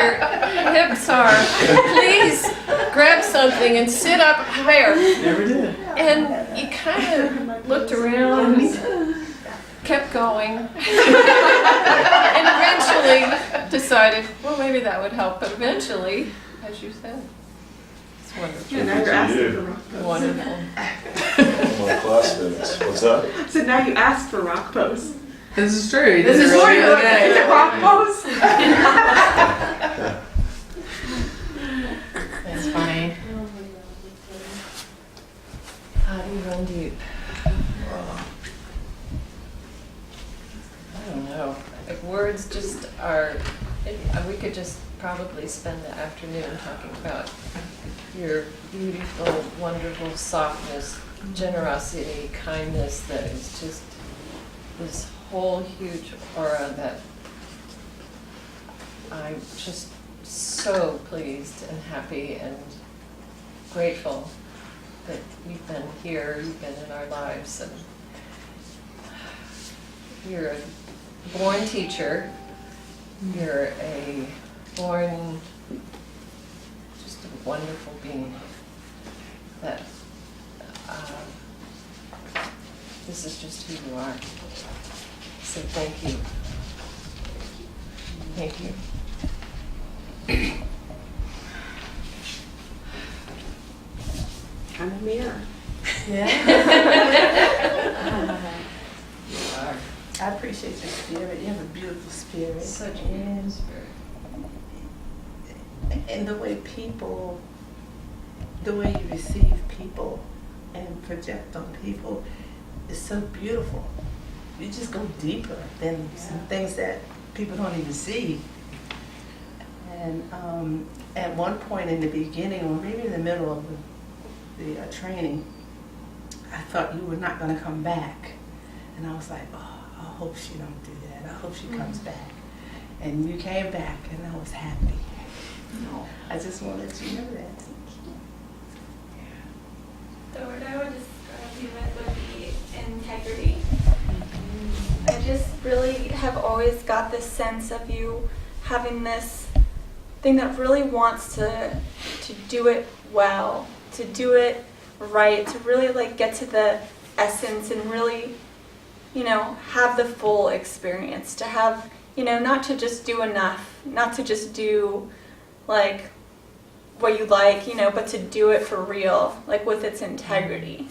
your hips are. Please grab something and sit up higher. Never did. And you kind of looked around, kept going, and eventually decided, well, maybe that would help. But eventually, as you said, it's wonderful. Yeah, now you're asking for rock pose. Wonderful. My classmates. What's that? So now you asked for rock pose. This is true. This is really true. the other day. Is it rock pose? That's funny. How do you run deep? I don't know. If words just are, we could just probably spend the afternoon talking about your beautiful, wonderful softness, generosity, kindness that is just this whole huge aura that I'm just so pleased and happy and grateful that you've been here, you've been in our lives, and you're a born teacher, you're a born, just a wonderful being that this is just who you are. So thank you. Thank you. I'm a mirror. Yeah. You are. I appreciate your spirit. You have a beautiful spirit. Such a beautiful spirit. And the way people, the way you receive people and project on people is so beautiful. You just go deeper than some things that people don't even see. And at one point in the beginning, or maybe in the middle of the training, I thought you were not going to come back. And I was like, oh, I hope she don't do that. I hope she comes back. And you came back, and I was happy. I just want to let you know that. The word I would describe you with would be integrity. I just really have always got this sense of you having this thing that really wants to do it well, to do it right, to really like get to the essence and really, you know, have the full experience, to have, you know, not to just do enough, not to just do like what you like, you know, but to do it for real, like with its integrity.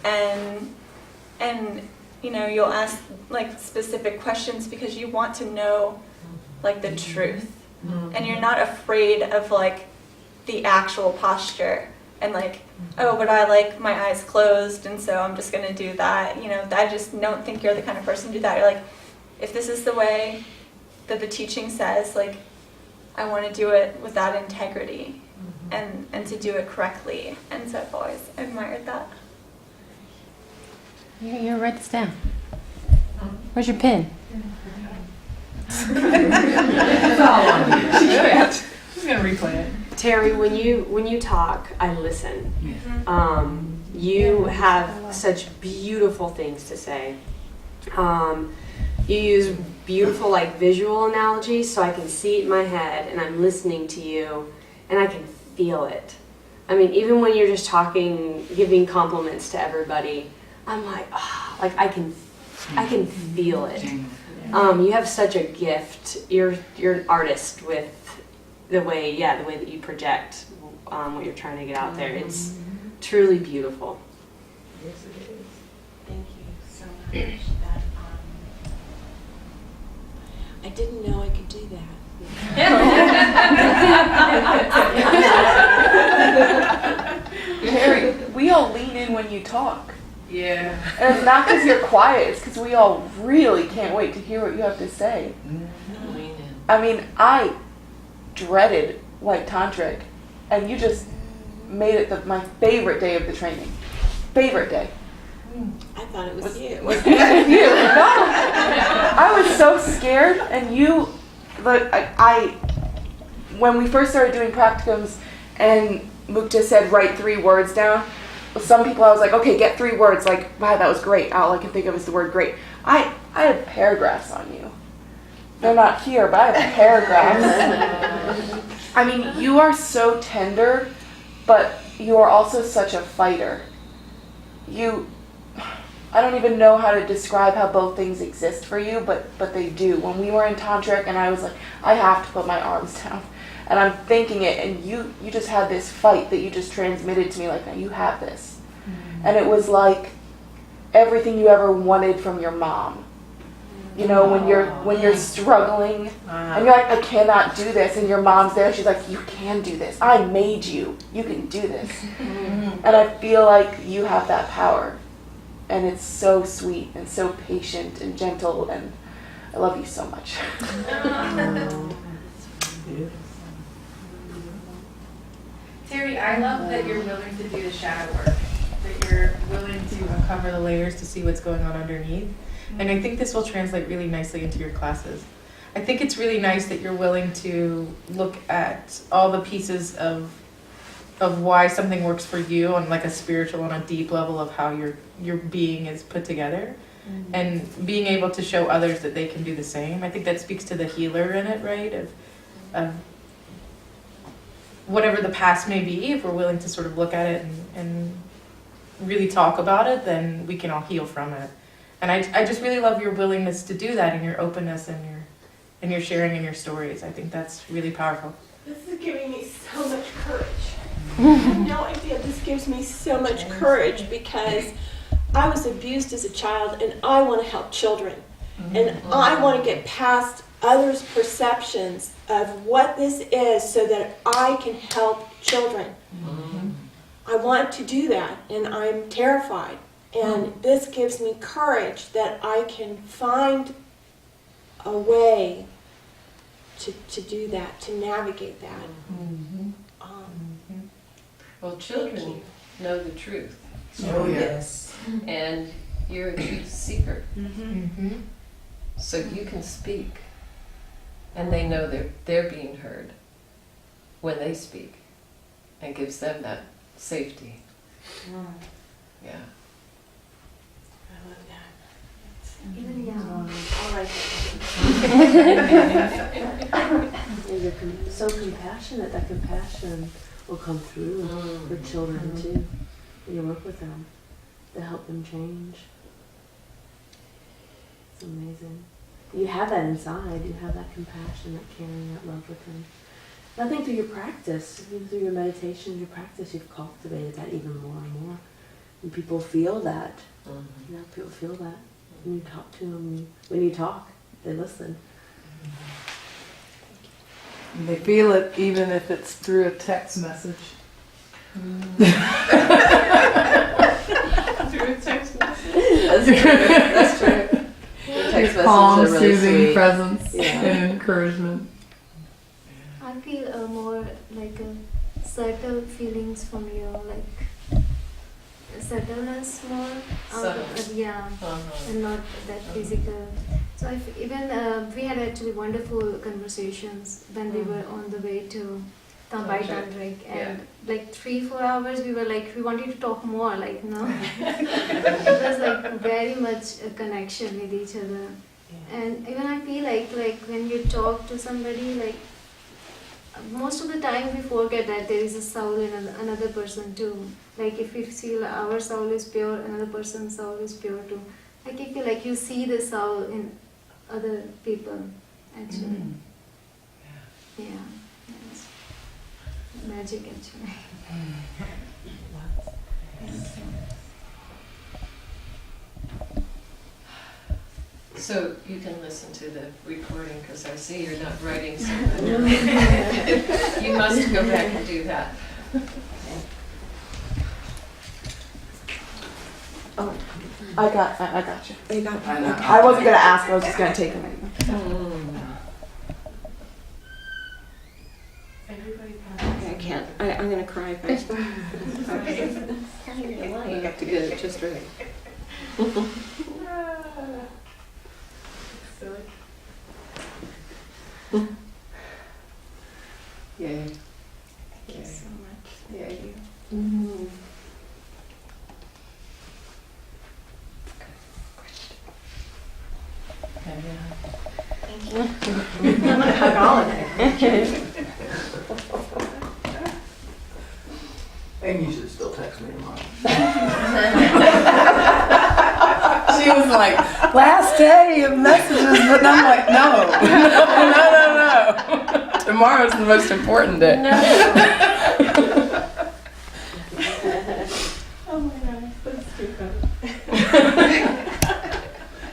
And you know, you'll ask like specific questions because you want to know like the truth. And you're not afraid of like the actual posture and like, oh, but I like my eyes closed and so I'm just gonna do that. You know, I just don't think you're the kind of person to do that. You're like, if this is the way that the teaching says, like, I want to do it with that integrity and to do it correctly. And so I've always admired that. You write this down. Where's your pen? She's gonna replay it. Terry, when you talk, I listen. You have such beautiful things to say. You use beautiful like visual analogies, so I can see it in my head, and I'm listening to you, and I can feel it. I mean, even when you're just talking, giving compliments to everybody, I'm like, oh, like I can feel it. You have such a gift. You're an artist with the way that you project what you're trying to get out there. It's truly beautiful. Yes, it is. Thank you so much. That, I didn't know I could do that. Harry, we all lean in when you talk. Yeah. And it's not because you're quiet, it's because we all really can't wait to hear what you have to say. I mean, I dreaded White Tantric, and you just made it my favorite day of the training. Favorite day. I thought it was you. Was you. No. I was so scared, and you, but I when we first started doing practicums, and Mukta said write 3 words down, some people I was like, okay, get 3 words, like, wow, that was great. All I can think of is the word great. I have paragraphs on you. They're not here, but I have paragraphs. I mean, you are so tender, but you are also such a fighter. I don't even know how to describe how both things exist for you, but they do. When we were in tantric and I was like, I have to put my arms down. And I'm thinking it, and you just had this fight that you just transmitted to me, like, now you have this. And it was like everything you ever wanted from your mom. You know, when you're struggling and you're like, I cannot do this, and your mom's there, she's like, you can do this. I made you. You can do this. And I feel like you have that power. And it's so sweet and so patient and gentle, and I love you so much. Terry, I love that you're willing to do the shadow work, that you're willing to uncover the layers to see what's going on underneath. And I think this will translate really nicely into your classes. I think it's really nice that you're willing to look at all the pieces of why something works for you on like a spiritual, on a deep level of how your being is put together, and being able to show others that they can do the same. I think that speaks to the healer in it, right? Of whatever the past may be, if we're willing to sort of look at it and really talk about it, then we can all heal from it. And I just really love your willingness to do that, and your openness, and your sharing in your stories. I think that's really powerful. This is giving me so much courage. You have no idea, this gives me so much courage because I was abused as a child and I want to help children. And I want to get past others' perceptions of what this is so that I can help children. I want to do that, and I'm terrified. And this gives me courage that I can find a way to do that, to navigate that. Well, children know the truth, Oh, yes. and you're a truth seeker. So you can speak, and they know they're being heard when they speak, and gives them that safety. Yeah. I love that. Even young. You're so compassionate. That compassion will come through for children too. When you work with them to help them change. It's amazing. You have that inside. You have that compassion, that caring, that love with them. And I think through your practice, through your meditation, your practice, you've cultivated that even more and more. And people feel that. You know, people feel that. When you talk to them, when you talk, they listen. And they feel it even if it's through a text message. Through a text message. That's true. Text messages Calm, are really soothing sweet. presence Yeah. and encouragement. I feel more like subtle feelings from you, like subtleness more. Subtle. Yeah, and not that physical. So even we had actually wonderful conversations when we were on the way to Tambai Tantric, and like 3-4 hours we were like, we wanted to talk more, like, no. It was like very much a connection with each other. And even I feel like when you talk to somebody, like most of the time we forget that there is a soul in another person too. Like if we feel our soul is pure, another person's soul is pure too. Like I feel like you see the soul in other people, actually. Yeah. It's magic, actually. So you can listen to the recording, because I see you're not writing so much. You must go back and do that. Oh, I got you. You got I wasn't gonna ask. I was just gonna take them. I can't. I'm gonna cry if I start. You have to get it just right. Yay. Thank you so much. Yeah, you. Thank you. I'm gonna hug all of you. last day of messages, but I'm like, no. Tomorrow's the most important day. Oh my gosh, that's too funny.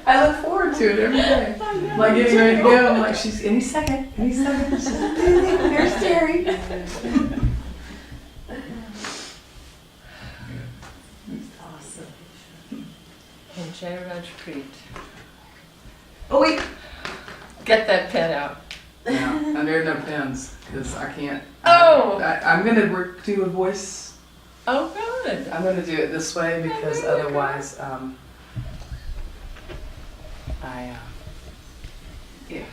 I look forward to it every day. Like getting ready to go, I'm like, she's any second. She's there's Terry. Awesome. And Jay Rajpreet, Oh, wait. get that pen out. No, there are no pens because I can't. Oh! I'm gonna do a voice. Oh, good. I'm gonna do it this way because otherwise, yeah.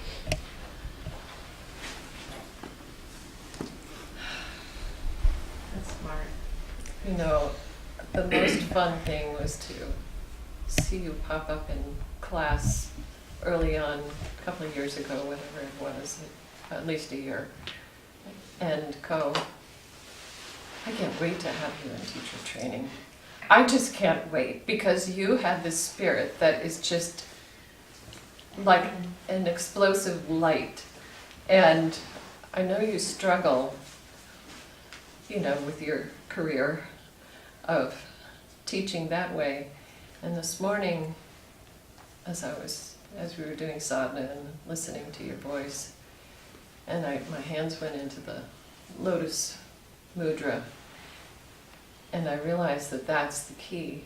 That's smart. You know, the most fun thing was to see you pop up in class early on, a couple of years ago, whatever it was, at least a year, and go, I can't wait to have you in teacher training. I just can't wait because you have this spirit that is just like an explosive light. And I know you struggle, you know, with your career of teaching that way. And this morning, as we were doing sadhana and listening to your voice, and my hands went into the lotus mudra, and I realized that that's the key,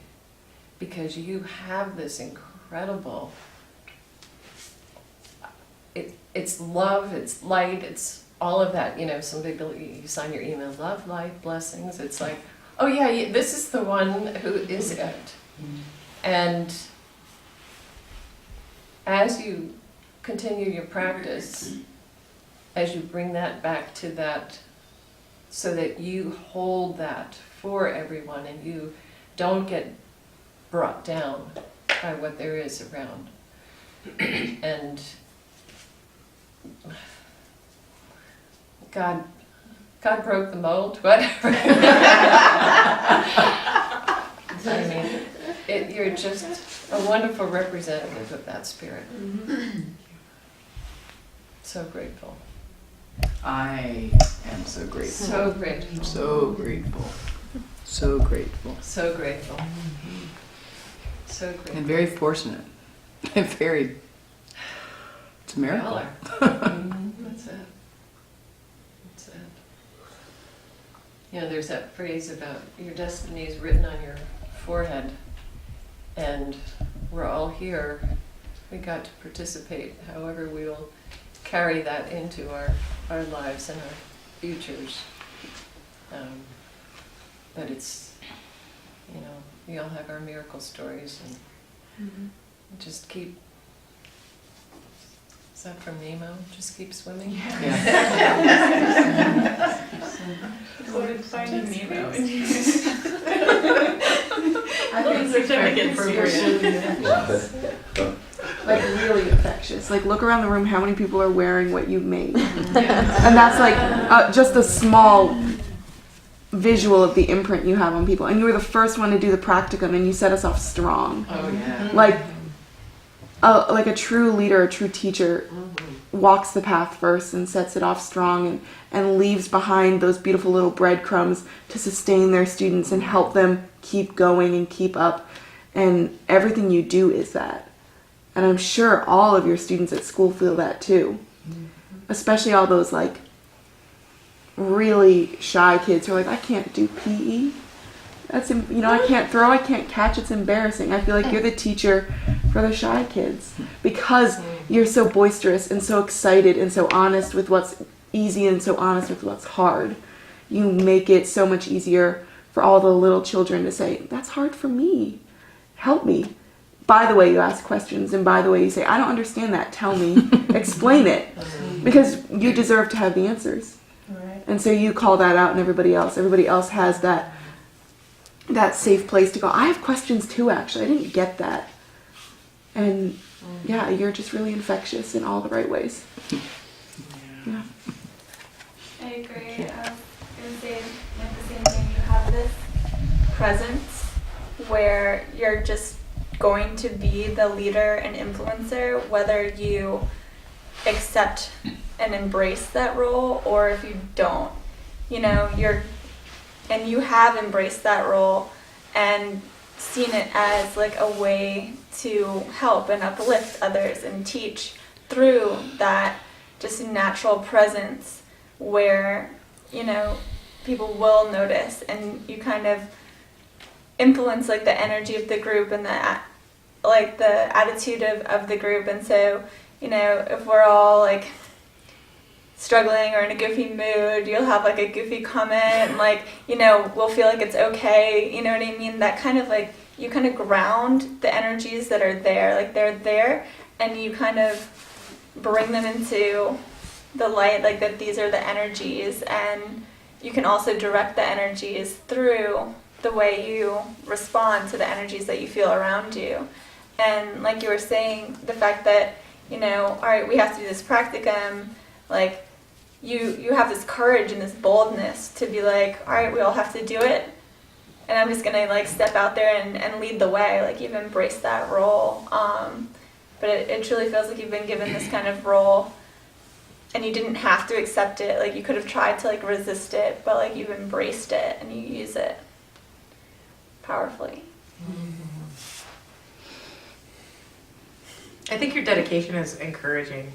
because you have this incredible, it's love, it's light, it's all of that, you know, some people, you sign your email, love, light, blessings, it's like, oh yeah, this is the one who is it. And as you continue your practice, as you bring that back to that, so that you hold that for everyone and you don't get brought down by what there is around. And God broke the mold, whatever. I mean, you're just a wonderful representative of that spirit. So grateful. I am so grateful. So grateful. So grateful. So grateful. So grateful. So grateful. And very fortunate. And very. It's a miracle. That's it. That's it. You know, there's that phrase about your destiny is written on your forehead, and we're all here. We got to participate, however we will carry that into our lives and our futures. But it's, you know, we all have our miracle stories, and just keep. Is that from Nemo? Just keep swimming? Quoted Finding Nemo. I think certificates Like really infectious. Like look around the room, how many people are wearing what you've made? And that's like just a small visual of the imprint you have on people. And you were the first one to do the practicum, and you set us off strong. Oh yeah. Like a true leader, a true teacher walks the path first and sets it off strong and leaves behind those beautiful little breadcrumbs to sustain their students and help them keep going and keep up. And everything you do is that. And I'm sure all of your students at school feel that too. Especially all those like really shy kids who are like, I can't do PE. That's, you know, I can't throw, I can't catch, it's embarrassing. I feel like you're the teacher for the shy kids because you're so boisterous and so excited and so honest with what's easy and so honest with what's hard. You make it so much easier for all the little children to say, that's hard for me, help me. By the way, you ask questions, and by the way, you say, I don't understand that, tell me, explain it, because you deserve to have the answers. Right. And so you call that out, and everybody else has that safe place to go, I have questions too, actually. I didn't get that. And yeah, you're just really infectious in all the right ways. Yeah. I agree. I was going to say like the same thing. You have this presence where you're just going to be the leader and influencer, whether you accept and embrace that role or if you don't. You know, you have embraced that role and seen it as like a way to help and uplift others and teach through that just natural presence where, you know, people will notice and you kind of influence like the energy of the group and the attitude of the group. And so, you know, if we're all like struggling or in a goofy mood, you'll have like a goofy comment and like, you know, we'll feel like it's okay, you know what I mean? That kind of like, you kind of ground the energies that are there, like they're there, and you kind of bring them into the light, like that these are the energies, and you can also direct the energies through the way you respond to the energies that you feel around you. And like you were saying, the fact that, you know, all right, we have to do this practicum, like you have this courage and this boldness to be like, all right, we all have to do it, and I'm just gonna like step out there and lead the way. Like you've embraced that role, but it truly feels like you've been given this kind of role and you didn't have to accept it. Like you could have tried to like resist it, but like you've embraced it and you use it powerfully. I think your dedication is encouraging.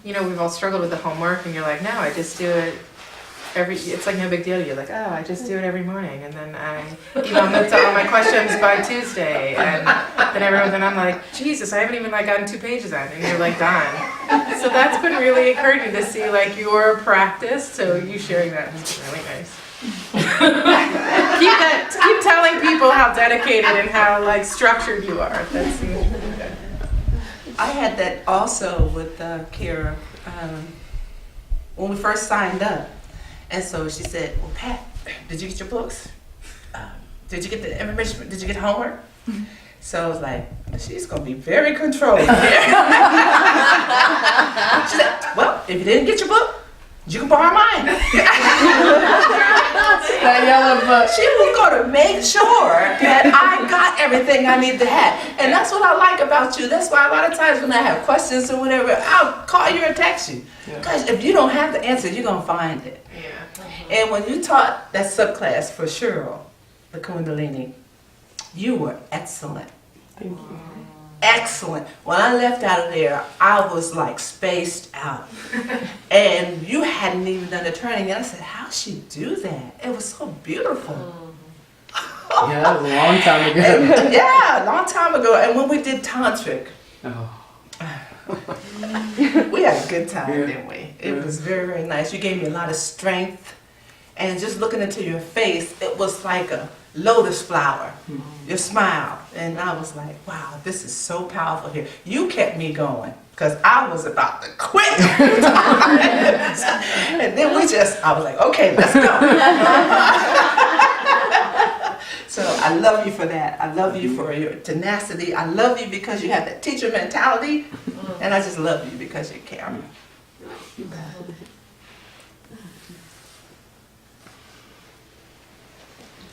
You know, we've all struggled with the homework and you're like, no, I just do it it's like no big deal. You're like, oh, I just do it every morning. And then I, you know, move to all my questions by Tuesday. And then I'm like, Jesus, I haven't even like gotten 2 pages on, and you're like done. So that's been really encouraging to see like your practice. So you sharing that has been really nice. keep telling people how dedicated and how like structured you are. That seems really good. I had that also with Kira when we first signed up. And so she said, well, Pat, did you get your books? Did you get the information? Did you get homework? So I was like, she's going to be very controlling here. She said, well, if you didn't get your book, you can borrow mine. That yellow book. She was going to make sure that I got everything I need to have. And that's what I like about you. That's why a lot of times when I have questions or whatever, I'll call you or text you. Because if you don't have the answer, you're going to find it. And when you taught that subclass for Cheryl, the Kundalini, you were excellent. Thank you. Excellent. When I left out of there, I was like spaced out. And you hadn't even done the training. And I said, how'd she do that? It was so beautiful. Yeah, that was a long time ago. And, yeah, a long time ago. And when we did Tantric, we had a good time, didn't we? It was very, very nice. You gave me a lot of strength. And just looking into your face, it was like a lotus flower, your smile. And I was like, wow, this is so powerful here. You kept me going because I was about to quit. And then I was like, okay, let's go. So I love you for that. I love you for your tenacity. I love you because you have that teacher mentality. And I just love you because you care.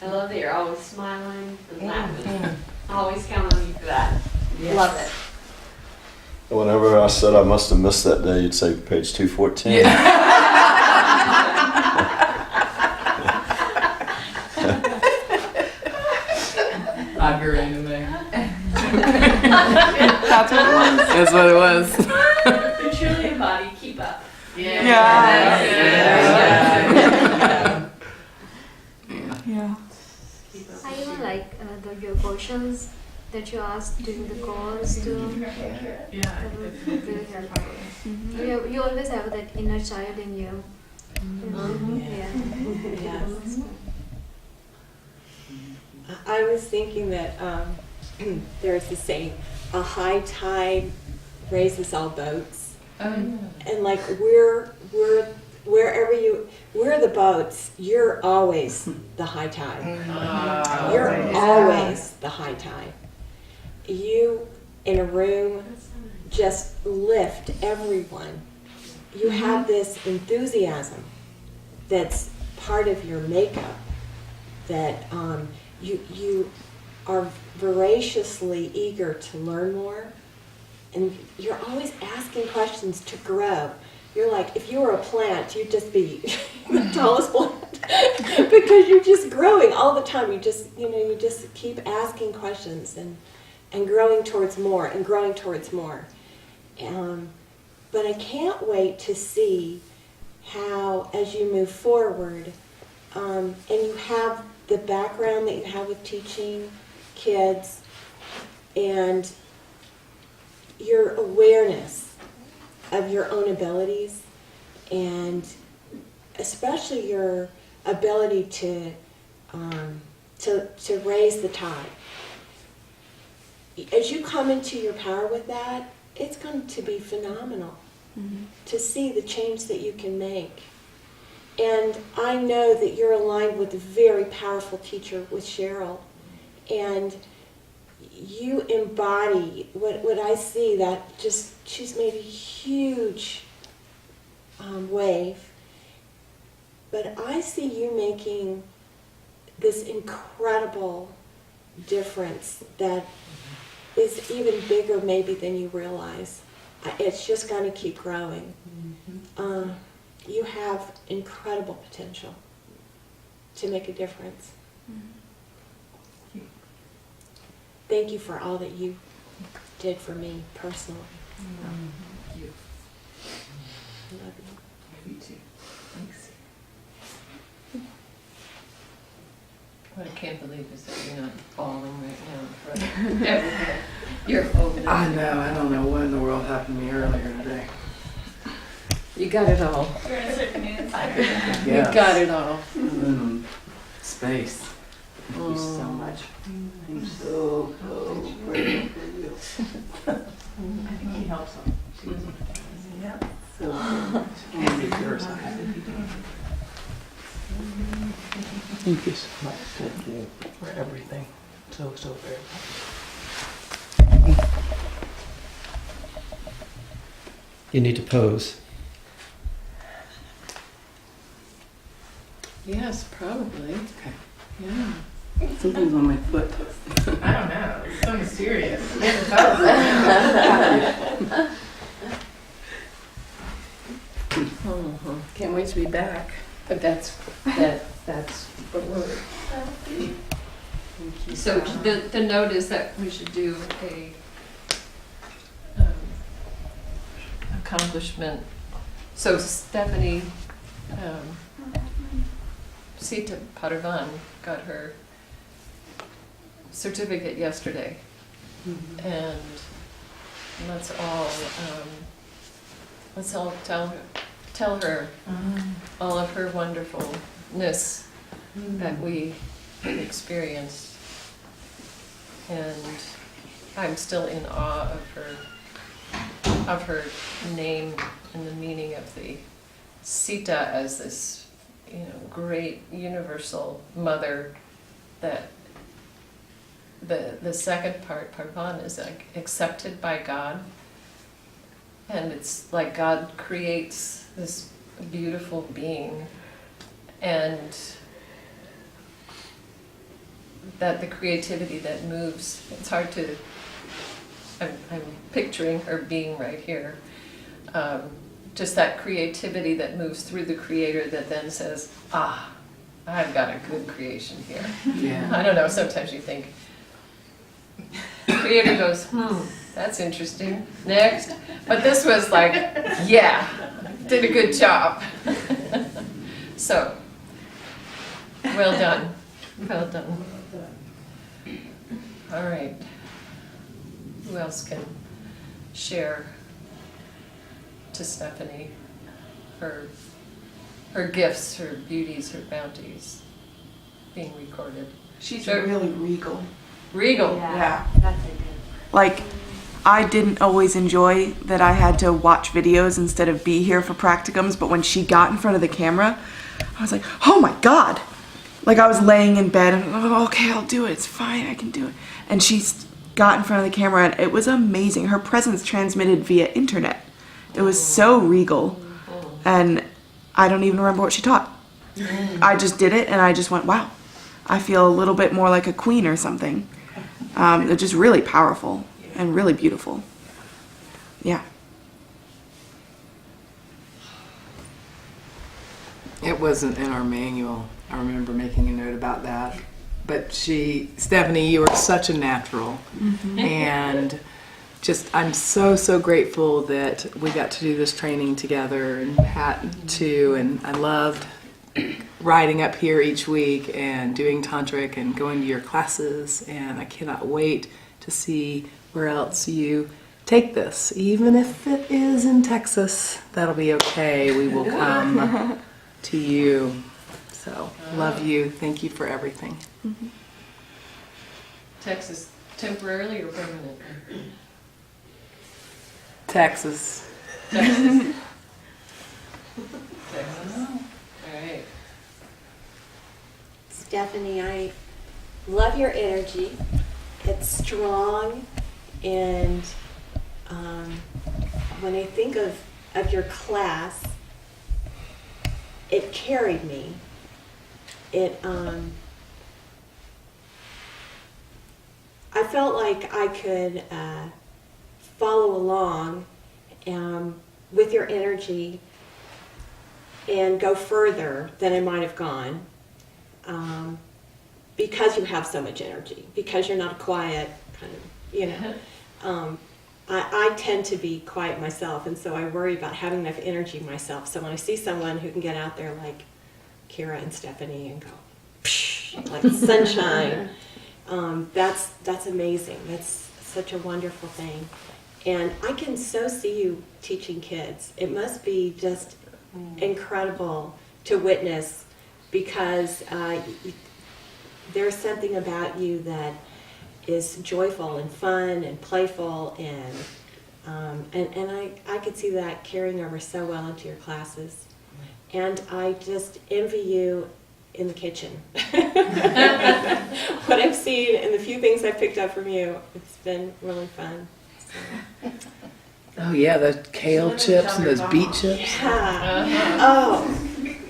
I love that you're always smiling and laughing. I always count on you for that. Yes. Love it. Whenever I said I must have missed that day, you'd say page 214. Yeah. I'd be random there. That's what it was. That's what it was. You're truly embodied. Keep up. Yeah. I even like your questions that you asked during the course too. That was really helpful. You always have that inner child in you. I was thinking that there's the saying, a high tide raises all boats. And like we're the boats, you're always the high tide. You're always the high tide. You in a room just lift everyone. You have this enthusiasm that's part of your makeup that you are voraciously eager to learn more, and you're always asking questions to grow. You're like, if you were a plant, you'd just be the tallest plant because you're just growing all the time. You just keep asking questions and growing towards more and growing towards more. But I can't wait to see how, as you move forward, and you have the background that you have with teaching kids and your awareness of your own abilities, and especially your ability to raise the tide. As you come into your power with that, it's going to be phenomenal to see the change that you can make. And I know that you're aligned with a very powerful teacher, with Cheryl, and you embody what I see, that just she's made a huge wave, but I see you making this incredible difference that is even bigger maybe than you realize. It's just going to keep growing. You have incredible potential to make a difference. Thank you for all that you did for me personally. Thank you. I love you. You too. Thanks. What I can't believe is that you're not bawling right now in front of everything. You're over there. I know. I don't know what in the world happened to me earlier today. You got it all. You're in a certain mood. You got it all. Space. Thank you so much. I'm so grateful for you. I think he helps them. Yeah. So much. Thank you so much. Thank you for everything. So very much. You need to pose. Yes, probably. Okay. Yeah. Something's on my foot. I don't know. It's so mysterious. You have to tell us. Can't wait to be back. But that's what we're. So the note is that we should do a accomplishment. So Stephanie Sita Padavan got her certificate yesterday, and let's all tell her all of her wonderfulness that we experienced, and I'm still in awe of her name and the meaning of the Sita as this, great universal mother. That the second part, Parvan, is like accepted by God, and it's like God creates this beautiful being, and that the creativity that moves, it's hard to, I'm picturing her being right here, just that creativity that moves through the creator that then says, I've got a good creation here. Yeah. I don't know, sometimes you think, the creator goes, that's interesting, next. But this was like, yeah, did a good job. So, well done, well done. All right, who else can share to Stephanie her gifts, her beauties, her bounties being recorded? She's Sure. really regal. Regal. Yeah. That's a good. Like, I didn't always enjoy that I had to watch videos instead of be here for practicums, but when she got in front of the camera, I was like, oh my God. Like, I was laying in bed and, okay, I'll do it. It's fine, I can do it. And she got in front of the camera and it was amazing. Her presence transmitted via internet. It was so regal. And I don't even remember what she taught. I just did it and I just went, wow, I feel a little bit more like a queen or something. They're just really powerful and really beautiful. Yeah. It wasn't in our manual. I remember making a note about that. But Stephanie, you are such a natural. And just, I'm so grateful that we got to do this training together, and Pat too. And I loved riding up here each week and doing tantric and going to your classes. And I cannot wait to see where else you take this. Even if it is in Texas, that'll be okay. We will come to you. So, love you. Thank you for everything. Texas, temporarily or permanently? Texas. Texas. Texas. All right. Stephanie, I love your energy. It's strong, and when I think of your class, it carried me. I felt like I could follow along with your energy and go further than I might have gone, because you have so much energy, because you're not quiet, kind of, I tend to be quiet myself, and so I worry about having enough energy myself. So when I see someone who can get out there like Kira and Stephanie and go psh, like sunshine, that's amazing. That's such a wonderful thing. And I can so see you teaching kids. It must be just incredible to witness, because there's something about you that is joyful and fun and playful, and I could see that carrying over so well into your classes. And I just envy you in the kitchen. What I've seen and the few things I've picked up from you, it's been really fun. So. Oh yeah, the kale chips and those beet chips. Yeah. Oh,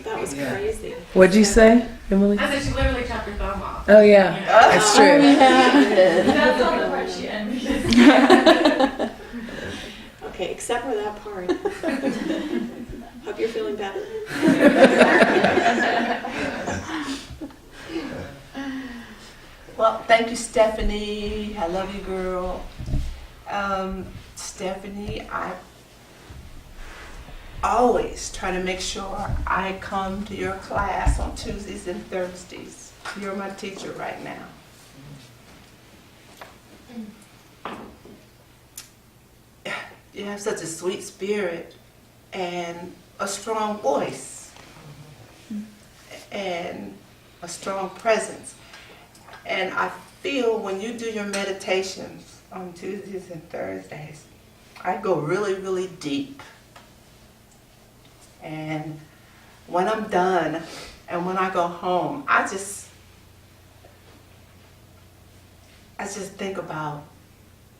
that was crazy. What'd you say, Emily? I said she literally chopped her thumb off. Oh yeah, that's true. That's all the part she ended. Okay, except for that part. Hope you're feeling better. Well, thank you, Stephanie. I love you, girl. Stephanie, I always try to make sure I come to your class on Tuesdays and Thursdays. You're my teacher right now. You have such a sweet spirit and a strong voice and a strong presence. And I feel when you do your meditations on Tuesdays and Thursdays, I go really, really deep. And when I'm done and when I go home, I just think about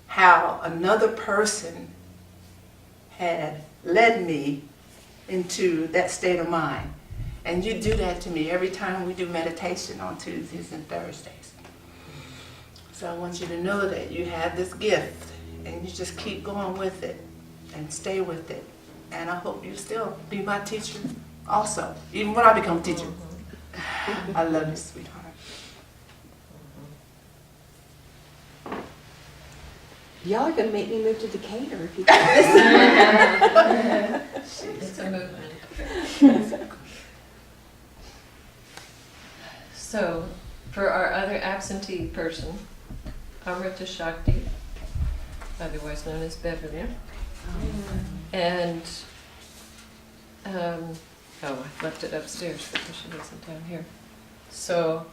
how another person had led me into that state of mind. And you do that to me every time we do meditation on Tuesdays and Thursdays. So I want you to know that you have this gift, and you just keep going with it and stay with it. And I hope you still be my teacher also, even when I become a teacher. I love you, sweetheart. Y'all are going to make me move to Decatur if you do this. It's a movement. So, for our other absentee person, Amrita Shakti, otherwise known as Beverly, and I left it upstairs because she wasn't down here. So,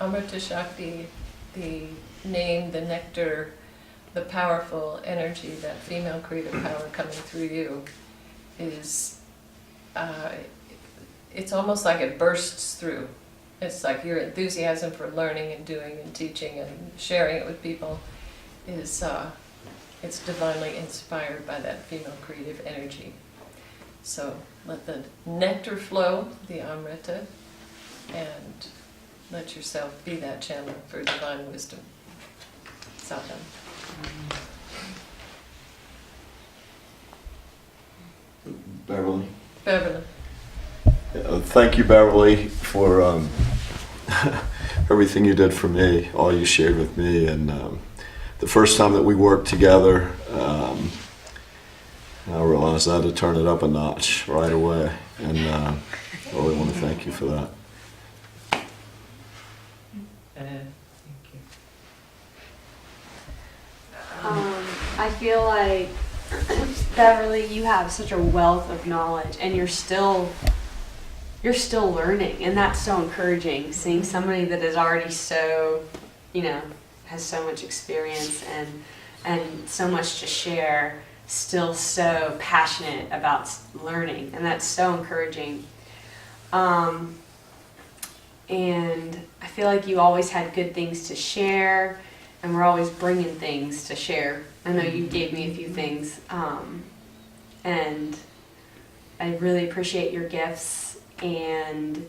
Amrita Shakti, the name, the nectar, the powerful energy, that female creative power coming through you is, it's almost like it bursts through. It's like your enthusiasm for learning and doing and teaching and sharing it with people is, it's divinely inspired by that female creative energy. So let the nectar flow, the Amrita, and let yourself be that channel for divine wisdom. So done. Beverly. Beverly. Thank you, Beverly, for everything you did for me, all you shared with me. And the first time that we worked together, I realized I had to turn it up a notch right away. And I really want to thank you for that. I feel like, Beverly, you have such a wealth of knowledge, and you're still learning, and that's so encouraging. Seeing somebody that is already so, has so much experience and so much to share, still so passionate about learning, and that's so encouraging. And I feel like you always had good things to share, and we're always bringing things to share. I know you gave me a few things, and I really appreciate your gifts and,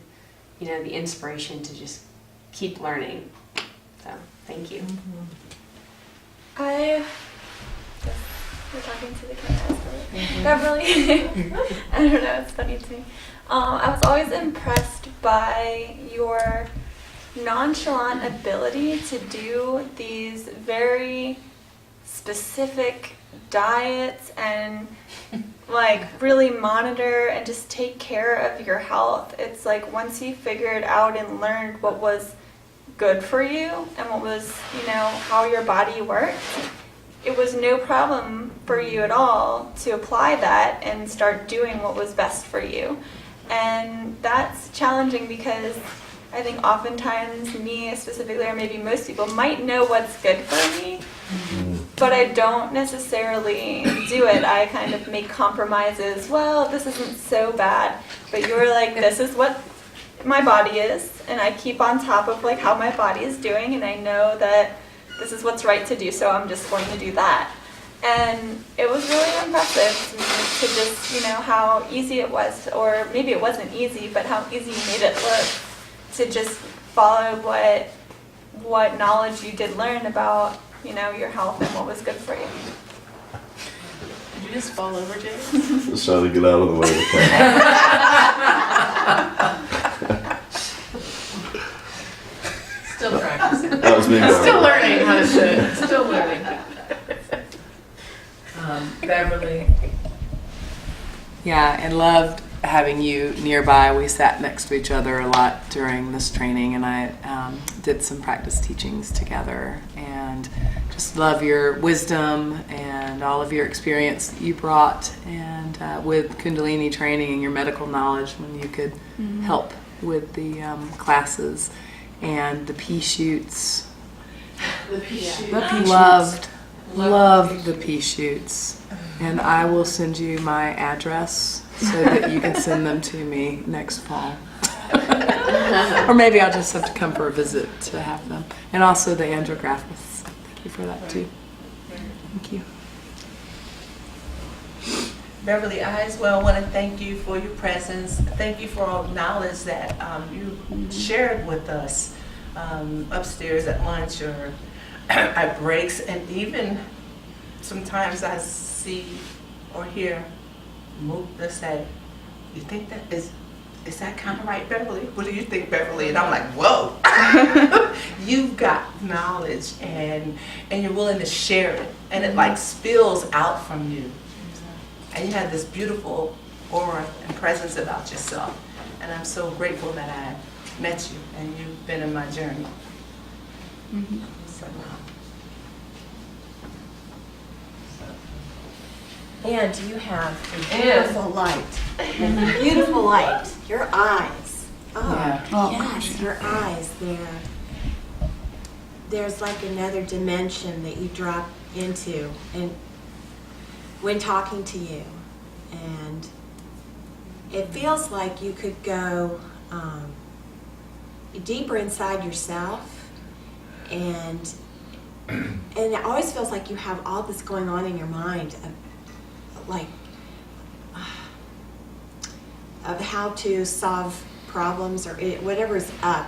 the inspiration to just keep learning. So, thank you. We're talking to the cameras, Beverly. I don't know, it's funny to me. I was always impressed by your nonchalant ability to do these very specific diets and really monitor and just take care of your health. It's like once you figured out and learned what was good for you and what was, how your body worked, it was no problem for you at all to apply that and start doing what was best for you. And that's challenging because I think oftentimes me specifically, or maybe most people, might know what's good for me, but I don't necessarily do it. I kind of make compromises. Well, this isn't so bad, but you're like, this is what my body is, and I keep on top of how my body is doing, and I know that this is what's right to do, so I'm just going to do that. And it was really impressive to me to just, how easy it was, or maybe it wasn't easy, but how easy you made it look to just follow what knowledge you did learn about, your health and what was good for you. Did you just fall over, Jay? Just trying to get out of the way of the camera. Still practicing. That was me. Still learning how to sit. Still learning. Beverly. Yeah, and loved having you nearby. We sat next to each other a lot during this training, and I did some practice teachings together, and just love your wisdom and all of your experience that you brought, and with Kundalini training and your medical knowledge when you could help with the classes and the pea shoots. The pea shoots. Loved the pea shoots. And I will send you my address so that you can send them to me next fall. Or maybe I'll just have to come for a visit to have them. And also the andrographis. Thank you for that too. Thank you. Beverly, I as well want to thank you for your presence. Thank you for all the knowledge that you shared with us upstairs at lunch or at breaks, and even sometimes I see or hear Mukta say, "You think that is that kind of right, Beverly? What do you think, Beverly?" And I'm like, whoa. You've got knowledge and you're willing to share it, and it spills out from you. And you have this beautiful aura and presence about yourself. And I'm so grateful that I met you and you've been in my journey. So, and you have a beautiful light. Beautiful light. Your eyes. Oh, Yeah. yes, your eyes. There's like another dimension that you drop into, and when talking to you, and it feels like you could go deeper inside yourself, and it always feels like you have all this going on in your mind of how to solve problems or whatever's up,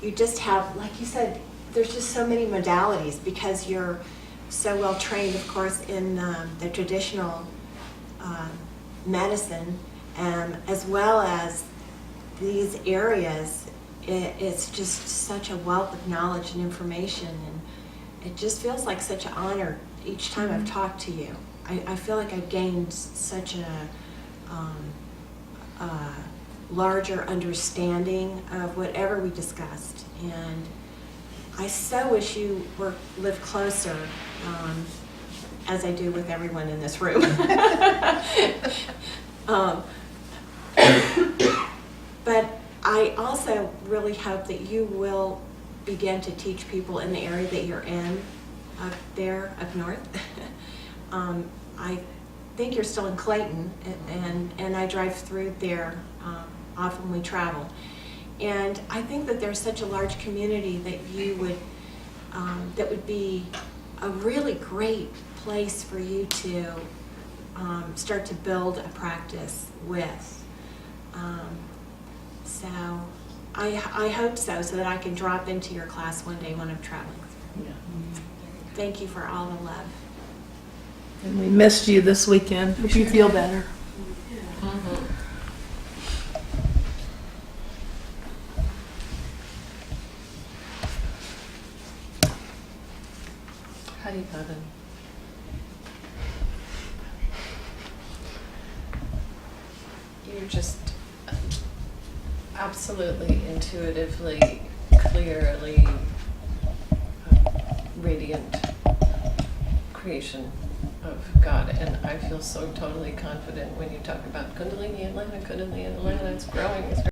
you just have, like you said, there's just so many modalities because you're so well trained, of course, in the traditional medicine, as well as these areas. It's just such a wealth of knowledge and information, and it just feels like such an honor each time I've talked to you. I feel like I've gained such a larger understanding of whatever we discussed, and I so wish you lived closer, as I do with everyone in this room. But I also really hope that you will begin to teach people in the area that you're in, up north. I think you're still in Clayton, and I drive through there often when we travel. And I think that there's such a large community that you would, that would be a really great place for you to start to build a practice with. So I hope so that I can drop into your class one day when I'm traveling. Yeah. Thank you for all the love. And we missed you this weekend. Hope you feel better. Hari Bhavan. You're just absolutely intuitively, clearly radiant creation of God, and I feel so totally confident when you talk about Kundalini Atlanta, it's growing,